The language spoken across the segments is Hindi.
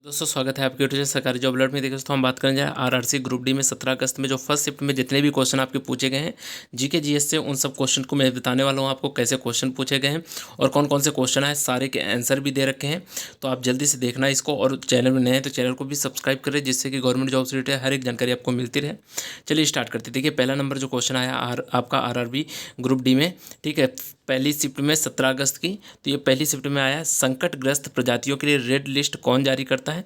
दोस्तों स्वागत है आपके यूट्यूब चैनल सरकारी जॉब अलर्ट में। देखिए दोस्तों हम बात करेंगे आरआरसी ग्रुप डी में 17 अगस्त में जो फर्स्ट शिफ्ट में जितने भी क्वेश्चन आपके पूछे गए हैं जीके जीएस से, उन सब क्वेश्चन को मैं बताने वाला हूं आपको कैसे क्वेश्चन पूछे गए हैं और कौन कौन से क्वेश्चन आए, सारे के आंसर भी दे रखे हैं। तो आप जल्दी से देखना इसको, और चैनल में नए हैं तो चैनल को भी सब्सक्राइब करें जिससे कि गवर्नमेंट जॉब से रिलेटेड हर एक जानकारी आपको मिलती रहे। चलिए स्टार्ट करते। देखिए पहला नंबर जो क्वेश्चन आया आपका आरआरबी ग्रुप डी में, ठीक है, पहली शिफ्ट में 17 अगस्त की। तो ये पहली शिफ्ट में आया है, संकटग्रस्त प्रजातियों के लिए रेड लिस्ट कौन जारी करता है।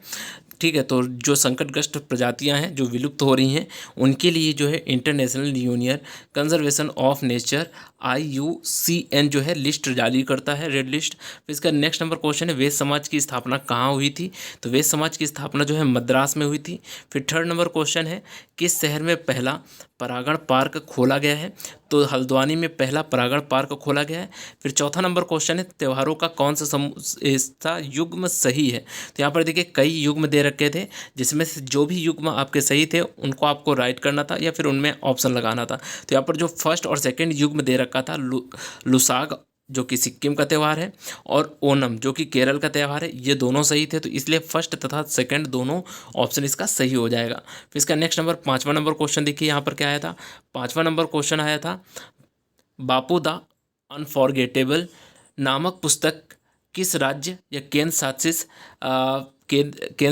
ठीक है, तो जो संकटग्रस्त प्रजातियां हैं जो विलुप्त हो रही हैं उनके लिए जो है international union conservation of nature IUCN जो है लिस्ट जारी करता है, रेड लिस्ट। फिर इसका नेक्स्ट नंबर क्वेश्चन है, वैश्य समाज की स्थापना कहाँ हुई थी। तो वैश्य समाज की स्थापना जो है मद्रास में हुई थी। फिर थर्ड नंबर क्वेश्चन है, किस शहर में पहला परागण पार्क खोला गया है। तो हल्द्वानी में पहला परागण पार्क खोला गया है। फिर चौथा नंबर क्वेश्चन है, त्योहारों का कौन सा युग्म सही है। तो यहाँ पर देखिए कई युग्म दे रखे थे, जिसमें से जो भी युग्म आपके सही थे उनको आपको राइट करना था या फिर उनमें ऑप्शन लगाना था। तो यहाँ पर जो फर्स्ट और सेकंड युग्म दे रखा था, लुसाग जो कि सिक्किम का त्यौहार है और ओनम जो कि केरल का त्यौहार है, ये दोनों सही थे। तो इसलिए फर्स्ट तथा सेकंड दोनों ऑप्शन इसका सही हो जाएगा। फिर इसका नेक्स्ट नंबर पाँचवा नंबर क्वेश्चन देखिए यहाँ पर क्या आया था। पाँचवा नंबर क्वेश्चन आया था, बापू द अनफॉरगेटेबल नामक पुस्तक किस राज्य या केंद्र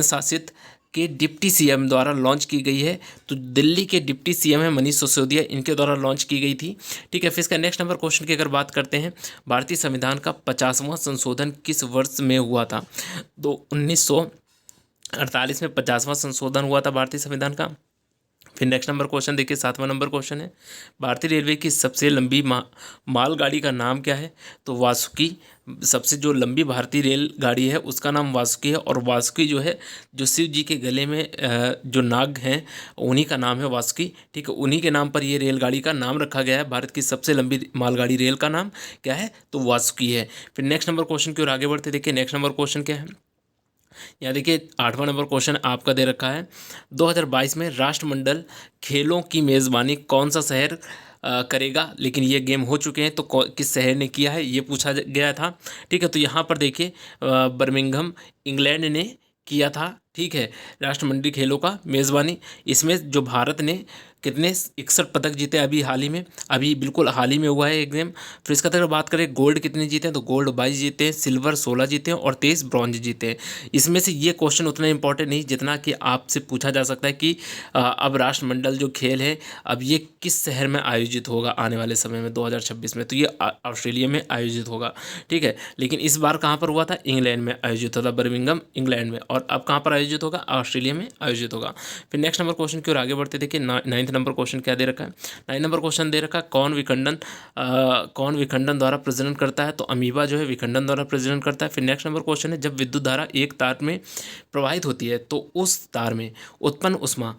शासित के डिप्टी सीएम द्वारा लॉन्च की गई है। तो दिल्ली के डिप्टी सीएम है मनीष सिसोदिया, इनके द्वारा लॉन्च की गई थी। ठीक है, फिर इसका नेक्स्ट नंबर क्वेश्चन की अगर बात करते हैं, भारतीय संविधान का 50वां संशोधन किस वर्ष में हुआ था। तो 1948 में 50वां संशोधन हुआ था भारतीय संविधान का। फिर नेक्स्ट नंबर क्वेश्चन देखिए, सातवां नंबर क्वेश्चन है, भारतीय रेलवे की सबसे लंबी मालगाड़ी का नाम क्या है। तो वासुकी, सबसे जो लंबी भारतीय रेलगाड़ी है उसका नाम वासुकी है। और वासुकी जो है, जो शिव जी के गले में जो नाग हैं उन्हीं का नाम है वासुकी। ठीक है, उन्हीं के नाम पर ये रेलगाड़ी का नाम रखा गया है। भारत की सबसे लंबी मालगाड़ी रेल का नाम क्या है, तो वासुकी है। फिर नेक्स्ट नंबर क्वेश्चन की ओर आगे बढ़ते देखिए, नेक्स्ट नंबर क्वेश्चन क्या है। यहाँ देखिए आठवां नंबर क्वेश्चन आपका दे रखा है, 2022 में राष्ट्रमंडल खेलों की मेज़बानी कौन सा शहर करेगा। लेकिन ये गेम हो चुके हैं, तो किस शहर ने किया है ये पूछा गया था। ठीक है, तो यहाँ पर देखिए बर्मिंघम इंग्लैंड ने किया था। ठीक है, राष्ट्रमंडल खेलों का मेज़बानी। इसमें जो भारत ने कितने 61 पदक जीते अभी हाल ही में, अभी बिल्कुल हाल ही में हुआ है एग्जाम। फिर इसका अगर बात करें गोल्ड कितने जीते हैं, तो गोल्ड 22 जीते हैं, सिल्वर 16 जीते हैं और 23 ब्रॉन्ज जीते हैं। इसमें से ये क्वेश्चन उतना इंपॉर्टेंट नहीं जितना कि आपसे पूछा जा सकता है कि अब राष्ट्रमंडल जो खेल है अब ये किस शहर में आयोजित होगा आने वाले समय में 2026 में। तो ये ऑस्ट्रेलिया में आयोजित होगा। ठीक है, लेकिन इस बार कहाँ पर हुआ था, इंग्लैंड में आयोजित होता, बर्मिंघम इंग्लैंड में। और अब कहाँ पर आयोजित होगा, ऑस्ट्रेलिया में आयोजित होगा। फिर नेक्स्ट नंबर क्वेश्चन की ओर आगे बढ़ते देखिए, नाइन्थ नंबर क्वेश्चन क्या दे रखा है। नाइन नंबर क्वेश्चन दे रखा है, कौन विखंडन द्वारा प्रजनन करता है। तो अमीबा जो है विखंडन द्वारा प्रजनन करता है। फिर नेक्स्ट नंबर क्वेश्चन है, जब विद्युत धारा एक तार में प्रवाहित होती है तो उस तार में उत्पन्न उष्मा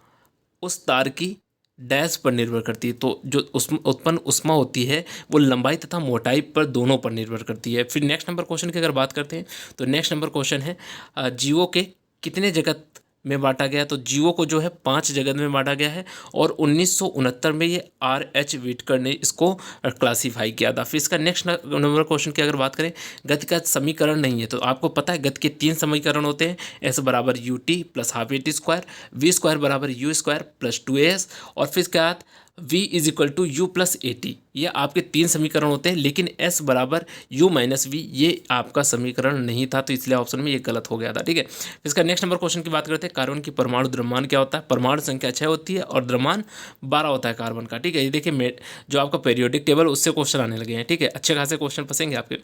उस तार की डैश पर निर्भर करती है। तो जो उत्पन्न उष्मा होती है वो लंबाई तथा मोटाई पर दोनों पर निर्भर करती है। फिर नेक्स्ट नंबर क्वेश्चन की अगर बात करते हैं, तो नेक्स्ट नंबर क्वेश्चन है, जीवों के कितने जगत में बांटा गया। तो जीवों को जो है 5 जगत में बांटा गया है और 1969 में ये RH व्हिटकर ने इसको क्लासीफाई किया था। फिर इसका नेक्स्ट नंबर क्वेश्चन की अगर बात करें, गति का समीकरण नहीं है। तो आपको पता है गति के 3 समीकरण होते हैं, S बराबर UT plus half AT square, V square बराबर U स्क्वायर प्लस 2AS, और फिर इसके बाद V is equal to U plus AT। ये आपके 3 समीकरण होते हैं, लेकिन S बराबर U माइनस V ये आपका समीकरण नहीं था, तो इसलिए ऑप्शन में ये गलत हो गया था। ठीक है, इसका नेक्स्ट नंबर क्वेश्चन की बात करते हैं, कार्बन की परमाणु द्रव्यमान क्या होता है। परमाणु संख्या 6 होती है और द्रव्यमान 12 होता है कार्बन का। ठीक है, ये देखिए जो आपका पीरियोडिक टेबल उससे क्वेश्चन आने लगे हैं। ठीक है, अच्छे खासे क्वेश्चन फंसेंगे आपके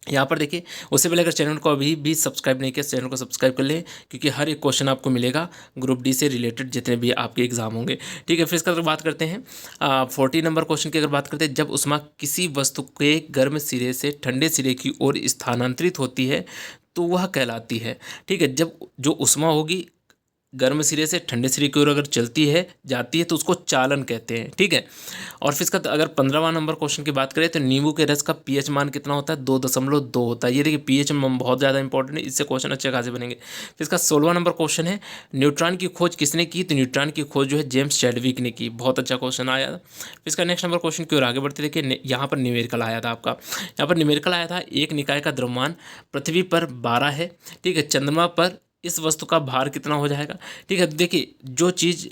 यहाँ पर। देखिए उससे पहले अगर चैनल को अभी भी सब्सक्राइब नहीं किया, चैनल को सब्सक्राइब कर लें, क्योंकि हर एक क्वेश्चन आपको मिलेगा ग्रुप डी से रिलेटेड जितने भी आपके एग्जाम होंगे। ठीक है, फिर इसका अगर बात करते हैं 40 नंबर क्वेश्चन की अगर बात करते हैं, जब उष्मा किसी वस्तु के गर्म सिरे से ठंडे सिरे की ओर स्थानांतरित होती है तो वह कहलाती है। ठीक है, जब जो उष्मा होगी गर्म सिरे से ठंडे सिरे की ओर अगर चलती है जाती है तो उसको चालन कहते हैं। ठीक है, और फिर इसका अगर 15वां नंबर क्वेश्चन की बात करें, तो नींबू के रस का pH मान कितना होता है, 2.2 होता है। ये देखिए pH मान बहुत ज़्यादा इंपॉर्टेंट है, इससे क्वेश्चन अच्छे खासे बनेंगे। फिर इसका 16वां नंबर क्वेश्चन है, न्यूट्रॉन की खोज किसने की। तो न्यूट्रॉन की खोज जो है जेम्स चैडविक ने की। बहुत अच्छा क्वेश्चन आया। फिर इसका नेक्स्ट नंबर क्वेश्चन की ओर आगे बढ़ते देखिए, यहाँ पर न्यूमेरिकल आया था आपका। यहाँ पर न्यूमेरिकल आया था, एक निकाय का द्रव्यमान पृथ्वी पर 12 है। ठीक है, चंद्रमा पर इस वस्तु का भार कितना हो जाएगा। ठीक है, देखिए जो चीज़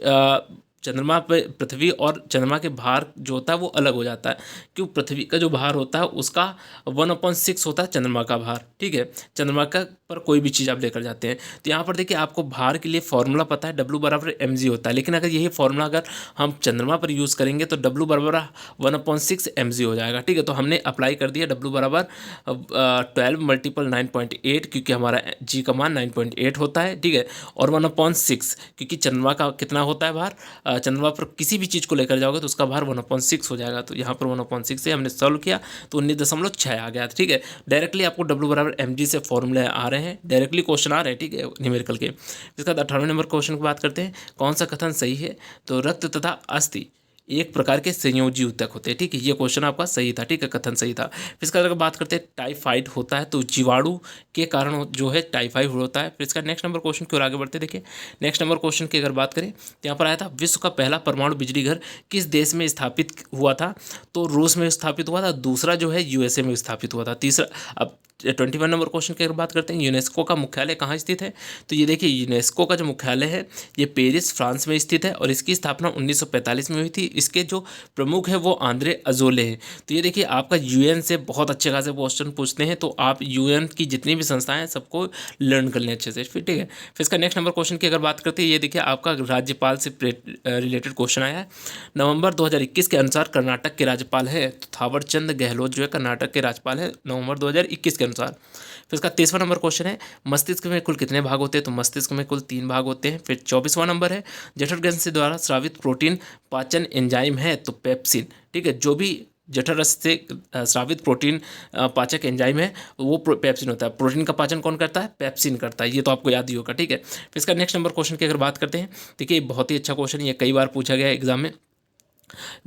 चंद्रमा पे पृथ्वी और चंद्रमा के भार जो होता है वो अलग हो जाता है, क्यों पृथ्वी का जो भार होता है उसका 1/6 होता है चंद्रमा का भार। ठीक है, चंद्रमा का पर कोई भी चीज़ आप लेकर जाते हैं तो यहाँ पर देखिए आपको भार के लिए फॉर्मूला पता है, W बराबर mg होता है, लेकिन अगर यही फॉर्मूला अगर हम चंद्रमा पर यूज़ करेंगे तो W बराबर 1/6 mg हो जाएगा। ठीक है, तो हमने अप्लाई कर दिया W बराबर 12 × 9.8, क्योंकि हमारा g का मान 9.8 होता है। ठीक है, और 1/6 क्योंकि चंद्रमा का कितना होता है भार, चंद्रमा पर किसी भी चीज़ को लेकर जाओगे तो उसका भार 1/6 हो जाएगा। तो यहाँ पर 1/6 से हमने सॉल्व किया तो 19.6 आ गया। ठीक है, डायरेक्टली आपको W बराबर mg से फॉर्मूले आ रहे हैं, डायरेक्टली क्वेश्चन आ रहे हैं। ठीक है, न्यूमेरिकल के। इसके बाद 18वें नंबर क्वेश्चन की बात करते हैं, कौन सा कथन सही है। तो रक्त तथा अस्थि एक प्रकार के संयोजी ऊतक होते हैं। ठीक है, ये क्वेश्चन आपका सही था। ठीक है, कथन सही था। फिर इसका अगर बात करते हैं टाइफाइड होता है तो जीवाणु के कारण जो है टाइफाइड होता है। फिर इसका नेक्स्ट नंबर क्वेश्चन की ओर आगे बढ़ते देखिए, नेक्स्ट नंबर क्वेश्चन की अगर बात करें तो यहाँ पर आया था विश्व का पहला परमाणु बिजली घर किस देश में स्थापित हुआ था। तो रूस में स्थापित हुआ था, दूसरा जो है USA में स्थापित हुआ था, तीसरा। अब 21 नंबर क्वेश्चन की अगर बात करते हैं, यूनेस्को का मुख्यालय कहाँ स्थित है। तो ये देखिए यूनेस्को का जो मुख्यालय है ये पेरिस फ्रांस में स्थित है और इसकी स्थापना 1945 में हुई थी। इसके जो प्रमुख है वो आंद्रे अजोले हैं। तो ये देखिए आपका UN से बहुत अच्छे खासे क्वेश्चन पूछते हैं, तो आप UN की जितनी भी संस्थाएं हैं सबको लर्न कर लें अच्छे से। फिर ठीक है, फिर इसका नेक्स्ट नंबर क्वेश्चन की अगर बात करते हैं, ये देखिए आपका राज्यपाल से रिलेटेड क्वेश्चन आया है। नवंबर 2021 के अनुसार कर्नाटक के राज्यपाल है तो थावरचंद गहलोत जो है कर्नाटक के राज्यपाल है नवंबर 2021 के अनुसार। फिर इसका 23वां नंबर क्वेश्चन है, मस्तिष्क में कुल कितने भाग होते हैं। तो मस्तिष्क में कुल 3 भाग होते हैं। फिर 24वां नंबर है, जठर ग्रंथि से द्वारा स्रावित प्रोटीन पाचन एंजाइम है तो पेप्सिन। ठीक है, जो भी जठर रस से स्रावित प्रोटीन पाचक एंजाइम है वो पेप्सिन होता है। प्रोटीन का पाचन कौन करता है, पेप्सिन करता है, ये तो आपको याद ही होगा। ठीक है, फिर इसका नेक्स्ट नंबर क्वेश्चन की अगर बात करते हैं, देखिए बहुत ही अच्छा क्वेश्चन, ये कई बार पूछा गया है एग्जाम में।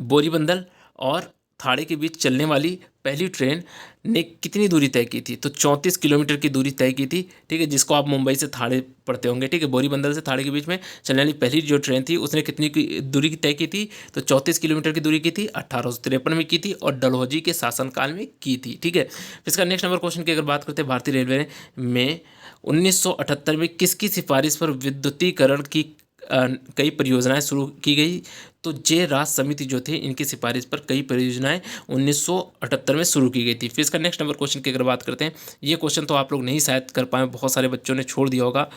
बोरीबंदर और थाड़े के बीच चलने वाली पहली ट्रेन ने कितनी दूरी तय की थी। तो 34 किलोमीटर की दूरी तय की थी। ठीक है, जिसको आप मुंबई से थाड़े पढ़ते होंगे। ठीक है, बोरीबंदर से थाड़े के बीच में चलने वाली पहली जो ट्रेन थी उसने कितनी की दूरी तय की थी। तो 34 किलोमीटर की दूरी की थी, 1853 में की थी और डलहौजी के शासनकाल में की थी। ठीक है, इसका नेक्स्ट नंबर क्वेश्चन की अगर बात करते हैं, भारतीय रेलवे में 1978 में किसकी सिफारिश पर विद्युतीकरण की कई परियोजनाएं शुरू की गई। तो जे राज समिति जो थे इनकी सिफारिश पर कई परियोजनाएं 1978 में शुरू की गई थी। फिर इसका नेक्स्ट नंबर क्वेश्चन की अगर बात करते हैं, ये क्वेश्चन तो आप लोग नहीं शायद कर पाए, बहुत सारे बच्चों ने छोड़ दिया होगा।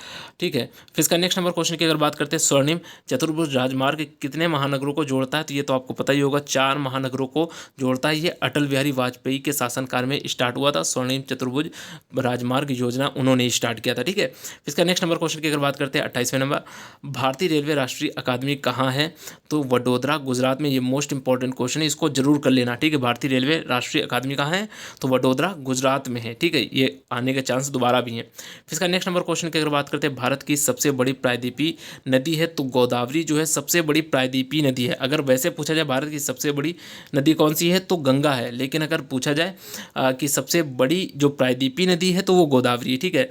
ठीक है, फिर इसका नेक्स्ट नंबर क्वेश्चन की अगर बात करते हैं, स्वर्णिम चतुर्भुज राजमार्ग कितने महानगरों को जोड़ता है। तो ये तो आपको पता ही होगा, 4 महानगरों को जोड़ता है। ये अटल बिहारी वाजपेयी के शासनकाल में स्टार्ट हुआ था, स्वर्णिम चतुर्भुज राजमार्ग योजना उन्होंने स्टार्ट किया था। ठीक है, इसका नेक्स्ट नंबर क्वेश्चन की अगर बात करते हैं, 28वें नंबर, भारतीय रेलवे राष्ट्रीय अकादमी कहाँ है। तो वडोदरा गुजरात में। ये मोस्ट इंपॉर्टेंट क्वेश्चन है, इसको जरूर कर लेना। ठीक है, भारतीय रेलवे राष्ट्रीय अकादमी कहाँ है। तो वडोदरा गुजरात में है। ठीक है, ये आने के चांस दोबारा भी हैं। फिर इसका नेक्स्ट नंबर क्वेश्चन की अगर बात करते हैं, भारत की सबसे बड़ी प्रायद्वीपीय नदी है। तो गोदावरी जो है सबसे बड़ी प्रायद्वीपीय नदी है। अगर वैसे पूछा जाए भारत की सबसे बड़ी नदी कौन सी है तो गंगा है, लेकिन अगर पूछा जाए कि सबसे बड़ी जो प्रायद्वीपीय नदी है तो वो गोदावरी है। ठीक है,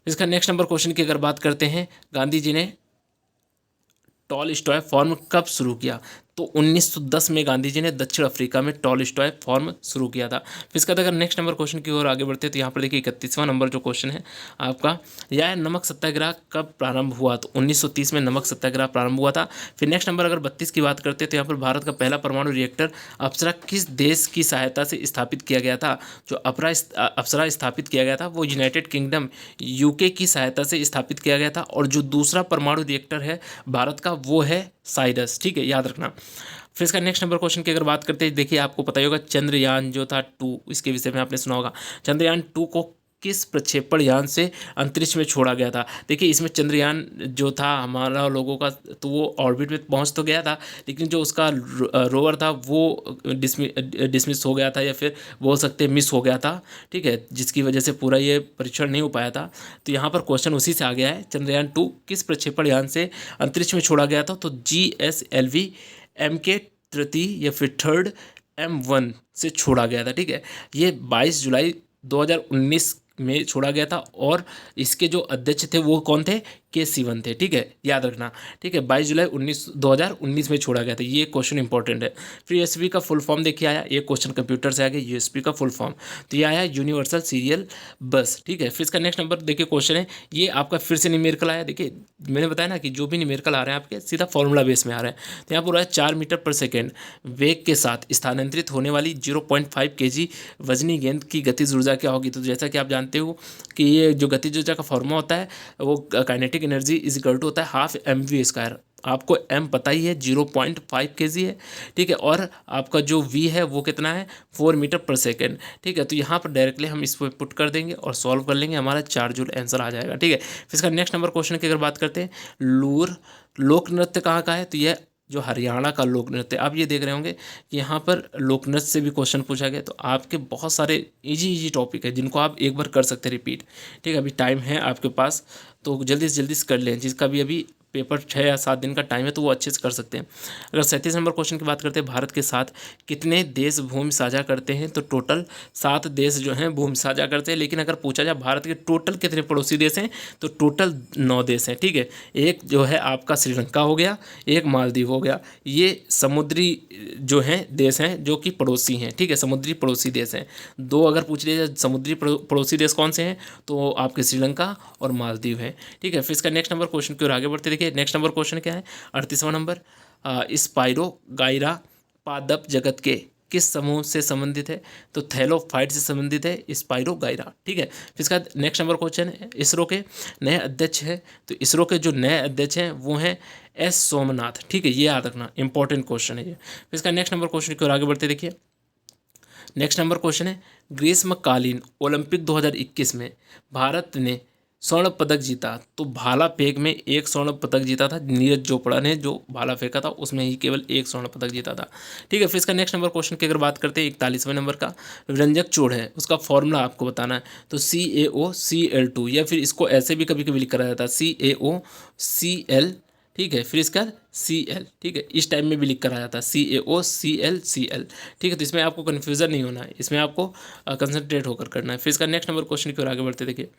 इसका नेक्स्ट नंबर क्वेश्चन की अगर बात करते हैं, गांधी जी ने टॉलस्टॉय फॉर्म कब शुरू किया। तो 1910 में गांधी जी ने दक्षिण अफ्रीका में टॉलस्टॉय फॉर्म शुरू किया था। फिर इसका अगर नेक्स्ट नंबर क्वेश्चन की ओर आगे बढ़ते हैं तो यहाँ पर देखिए 31वां नंबर जो क्वेश्चन है आपका, यह नमक सत्याग्रह कब प्रारंभ हुआ। तो 1930 में नमक सत्याग्रह प्रारंभ हुआ था। फिर नेक्स्ट नंबर अगर 32 की बात करते हैं तो यहाँ पर भारत का पहला परमाणु रिएक्टर अप्सरा किस देश की सहायता से स्थापित किया गया था। जो अप्सरा स्थापित किया गया था वो यूनाइटेड किंगडम UK की सहायता से स्थापित किया गया था। और जो दूसरा परमाणु रिएक्टर है भारत का वो है साइडस। ठीक है, याद रखना। फिर इसका नेक्स्ट नंबर क्वेश्चन की अगर बात करते हैं, देखिए आपको पता ही होगा चंद्रयान जो था 2, इसके विषय में आपने सुना होगा। चंद्रयान 2 को किस प्रक्षेपण यान से अंतरिक्ष में छोड़ा गया था। देखिए इसमें चंद्रयान जो था हमारा लोगों का, तो वो ऑर्बिट में पहुंच तो गया था, लेकिन जो उसका रोवर था वो डिसमिस हो गया था, या फिर बोल सकते मिस हो गया था। ठीक है, जिसकी वजह से पूरा ये परीक्षण नहीं हो पाया था। तो यहाँ पर क्वेश्चन उसी से आ गया है, चंद्रयान 2 किस प्रक्षेपण यान से अंतरिक्ष में छोड़ा गया था। तो GSLV MK तृतीय या फिर थर्ड M1 से छोड़ा गया था। ठीक है, ये 22 जुलाई 2019 में छोड़ा गया था और इसके जो अध्यक्ष थे वो कौन थे, के सिवन थे। ठीक है, याद रखना। ठीक है, 22 जुलाई 2019 में छोड़ा गया था। ये क्वेश्चन इंपॉर्टेंट है। फिर यूएसबी का फुल फॉर्म देखिए आया, ये क्वेश्चन कंप्यूटर से आ गया, यूएसबी का फुल फॉर्म। तो ये आया यूनिवर्सल सीरियल बस। ठीक है, फिर इसका नेक्स्ट नंबर देखिए क्वेश्चन है, ये आपका फिर से न्यूमेरिकल आया। देखिए मैंने बताया ना कि जो भी न्यूमेरिकल आ रहे हैं आपके सीधा फॉर्मूला बेस में आ रहे हैं। तो यहाँ पर 4 मीटर पर सेकेंड वेग के साथ स्थानांतरित होने वाली 0.5 kg वजनी गेंद की गतिज ऊर्जा क्या होगी। तो जैसा कि आप जानते हो कि ये जो गतिज ऊर्जा का फॉर्मूला होता है वो kinetic energy is equal to होता है हाफ mv²। आपको m पता ही है 0.5 kg है। ठीक है, और आपका जो v है वो कितना है 4 मीटर पर सेकेंड। ठीक है, तो यहाँ पर डायरेक्टली हम इसको पुट कर देंगे और सॉल्व कर लेंगे, हमारा 4 जूल आंसर आ जाएगा। ठीक है, फिर इसका नेक्स्ट नंबर क्वेश्चन की अगर बात करते हैं, लूर लोक नृत्य कहाँ का है। तो यह जो हरियाणा का लोक नृत्य, आप ये देख रहे होंगे कि यहाँ पर लोक नृत्य से भी क्वेश्चन पूछा गया। तो आपके बहुत सारे इजी टॉपिक है जिनको आप एक बार कर सकते हैं रिपीट। ठीक है, अभी टाइम है आपके पास तो जल्दी से कर लें, जिसका भी अभी पेपर 6 या 7 दिन का टाइम है तो वो अच्छे से कर सकते हैं। अगर 37 नंबर क्वेश्चन की बात करते हैं, भारत के साथ कितने देश भूमि साझा करते हैं। तो टोटल 7 देश जो हैं भूमि साझा करते हैं। लेकिन अगर पूछा जाए भारत के टोटल कितने पड़ोसी देश हैं तो टोटल 9 देश हैं। ठीक है, एक जो है आपका श्रीलंका हो गया, एक मालदीव हो गया, ये समुद्री जो हैं देश हैं जो कि पड़ोसी हैं। ठीक है, समुद्री पड़ोसी देश हैं। 2 अगर पूछ लिया जाए समुद्री पड़ोसी देश कौन से हैं तो आपके श्रीलंका और मालदीव है। ठीक है, फिर इसका नेक्स्ट नंबर क्वेश्चन की ओर आगे बढ़ते देखिए, नेक्स्ट नंबर क्वेश्चन क्या है 38वां नंबर, स्पाइरो गायरा पादप जगत के किस समूह से संबंधित है। तो थैलोफाइट से संबंधित है स्पाइरो गायरा। ठीक है, फिर इसका नेक्स्ट नंबर क्वेश्चन है, इसरो के नए अध्यक्ष है। तो इसरो के जो नए अध्यक्ष हैं वो हैं एस सोमनाथ। ठीक है, ये याद रखना, इंपॉर्टेंट क्वेश्चन है ये। फिर इसका नेक्स्ट नंबर क्वेश्चन की ओर आगे बढ़ते देखिए, नेक्स्ट नंबर क्वेश्चन है ग्रीष्मकालीन ओलंपिक 2021 में भारत ने स्वर्ण पदक जीता। तो भाला फेंक में एक स्वर्ण पदक जीता था नीरज चोपड़ा ने, जो भाला फेंका था उसमें ही केवल एक स्वर्ण पदक जीता था। ठीक है, फिर इसका नेक्स्ट नंबर क्वेश्चन की अगर बात करते हैं 41वें नंबर का, व्यंजक चूड़ है उसका फॉर्मूला आपको बताना है। तो CaOCl2, या फिर इसको ऐसे भी कभी कभी लिखा जाता है CaOCl। ठीक है, फिर इसका Cl। ठीक है, इस टाइम में भी लिख कर आ जाता है CaOCl। ठीक है, तो इसमें आपको कन्फ्यूज़न नहीं होना है, इसमें आपको कंसंट्रेट होकर करना है। फिर इसका नेक्स्ट नंबर क्वेश्चन की ओर आगे बढ़ते देखिए,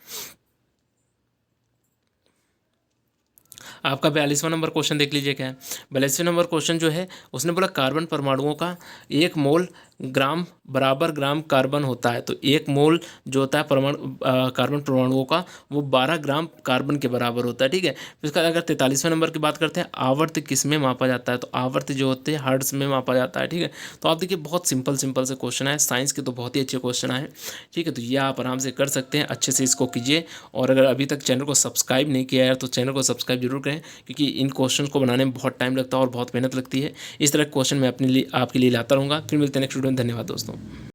आपका 42वां नंबर क्वेश्चन देख लीजिए क्या है। 42वें नंबर क्वेश्चन जो है उसने बोला कार्बन परमाणुओं का 1 मोल ग्राम बराबर ग्राम कार्बन होता है। तो 1 मोल जो होता है कार्बन परमाणुओं का वो 12 ग्राम कार्बन के बराबर होता है। ठीक है, फिर इसका अगर 43वें नंबर की बात करते हैं, आवर्त किस में मापा जाता है। तो आवर्त जो होते हैं हर्ट्ज में मापा जाता है। ठीक है, तो आप देखिए बहुत सिंपल से क्वेश्चन है, साइंस के तो बहुत ही अच्छे क्वेश्चन आए। ठीक है, तो ये आप आराम से कर सकते हैं, अच्छे से इसको कीजिए। और अगर अभी तक चैनल को सब्सक्राइब नहीं किया है तो चैनल को सब्सक्राइब जरूर करें, क्योंकि इन क्वेश्चन को बनाने में बहुत टाइम लगता है और बहुत मेहनत लगती है। इस तरह के क्वेश्चन मैं अपने लिए आपके लिए लाता रहूँगा। फिर मिलते हैं नेक्स्ट वीडियो में। धन्यवाद दोस्तों।